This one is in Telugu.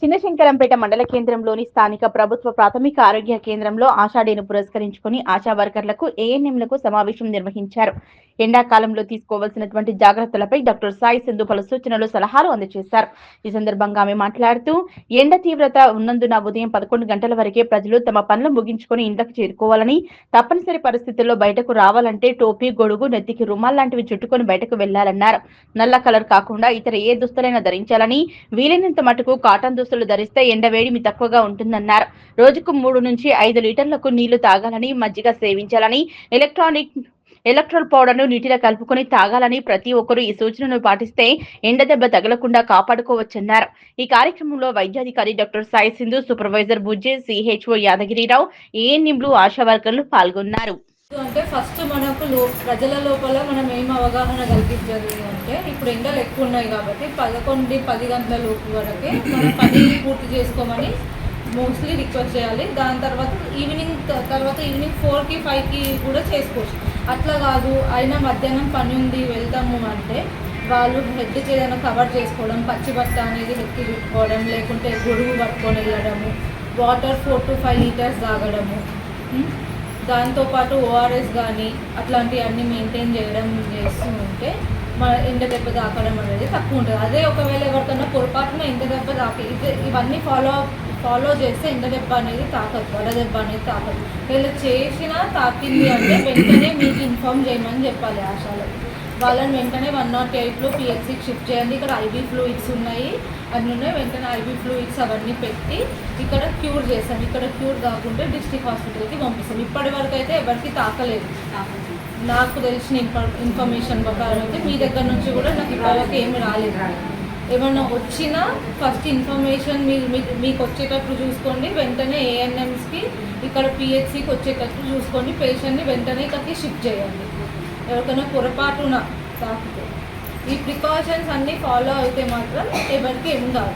చిన్నశంకరంపేట మండల కేంద్రంలోని స్థానిక ప్రభుత్వ ప్రాథమిక ఆరోగ్య కేంద్రంలో ఆషాఢీని పురస్కరించుకుని ఆశా వర్కర్లకు ఏఎన్ఎంలకు సమావేశం నిర్వహించారు. ఎండాకాలంలో తీసుకోవాల్సినటువంటి జాగ్రత్తలపై డాక్టర్ సాయి సింధు పలు సూచనలు సలహాలు అందజేశారు. ఈ సందర్భంగా ఆమె మాట్లాడుతూ ఎండ తీవ్రత ఉన్నందున ఉదయం 11 గంటల వరకే ప్రజలు తమ పనులు ముగించుకుని ఇంట్లోకి చేరుకోవాలని, తప్పనిసరి పరిస్థితుల్లో బయటకు రావాలంటే టోపీ, గొడుగు, నెత్తికి రుమాల్ లాంటివి చుట్టుకొని బయటకు వెళ్లాలన్నారు. నల్ల కలర్ కాకుండా ఇతర ఏ దుస్తులైనా ధరించాలని, వీలైనంత మటుకు కాటన్ దుస్తులు ధరిస్తే ఎండవేడిమి తక్కువగా ఉంటుందన్నారు. రోజుకు 3 నుంచి 5 లీటర్లకు నీళ్లు తాగాలని, మజ్జిగ సేవించాలని, ఎలక్ట్రాల్ పౌడర్ ను నీటిలో కలుపుకొని తాగాలని ప్రతి ఒక్కరూ ఈ సూచనను పాటిస్తే ఎండ దెబ్బ తగలకుండా కాపాడుకోవచ్చన్నారు. ఈ కార్యక్రమంలో వైద్యాధికారి doctor Sai Sindhu, supervisor Bujje, CHO Yadagirirao, ఏఎన్ఎంలు, ఆశా వర్కర్లు పాల్గొన్నారు. అంటే ఫస్ట్ మనకు ప్రజల లోపల మనం ఏం అవగాహన కల్పించాలి అంటే, ఇప్పుడు ఎండలు ఎక్కువ ఉన్నాయి కాబట్టి 10 గంటల లోపు వరకే మనం పని పూర్తి చేసుకోమని మోస్ట్లీ రిక్వెస్ట్ చేయాలి. దాని తర్వాత ఈవినింగ్ 4కి 5కి కూడా చేసుకోవచ్చు. అట్లా కాదు, అయినా మధ్యాహ్నం పని ఉంది వెళ్తాము అంటే వాళ్ళు హెడ్ ఏదైనా కవర్ చేసుకోవడం, పచ్చి బట్ట అనేది హెడ్కి చుట్టుకోవడం, లేకుంటే గొడుగు పట్టుకొని వెళ్ళడము, వాటర్ 4 to 5 లీటర్స్ తాగడము, దాంతోపాటు ఓఆర్ఎస్ కానీ అట్లాంటివన్నీ మెయింటైన్ చేస్తూ ఉంటే మన ఎండ దెబ్బ తాకడం అనేది తక్కువ ఉంటుంది. అదే ఒకవేళ ఎవరికన్నా పొరపాటున ఎండ దెబ్బ ఇవన్నీ ఫాలో చేస్తే ఎండ దెబ్బ అనేది తాకదు, వడదెబ్బ అనేది తాకదు. వీళ్ళు చేసినా తాకింది అంటే వెంటనే మీకు ఇన్ఫార్మ్ చేయమని చెప్పాలి ఆశాలో. వాళ్ళని వెంటనే 108లో పిహెచ్సికి షిఫ్ట్ చేయండి. ఇక్కడ ఐబీ ఫ్లూయిడ్స్ ఉన్నాయి, అన్నీ ఉన్నాయి. వెంటనే ఐబీ ఫ్లూయిడ్స్ అవన్నీ పెట్టి ఇక్కడ క్యూర్ చేస్తాం. ఇక్కడ క్యూర్ కాకుంటే డిస్ట్రిక్ట్ హాస్పిటల్కి పంపిస్తాం. ఇప్పటి వరకు అయితే ఎవరికి తాకలేదు. నాకు తెలిసిన ఇన్ఫర్మేషన్ ప్రకారం అయితే మీ దగ్గర నుంచి కూడా నాకు ఇప్పటివరకు ఏమి రాలేదు. ఏమన్నా వచ్చినా ఫస్ట్ ఇన్ఫర్మేషన్ మీకు వచ్చేటట్లు చూసుకోండి. వెంటనే ఏఎన్ఎంస్కి ఇక్కడ పిహెచ్సికి వచ్చేటట్లు చూసుకోండి. పేషెంట్ని వెంటనే ఇక్కడికి షిఫ్ట్ చేయండి. ఎవరికైనా పొరపాటున తాకితే ఈ ప్రికాషన్స్ అన్నీ ఫాలో అయితే మాత్రం ఎవరికి ఏం కాదు.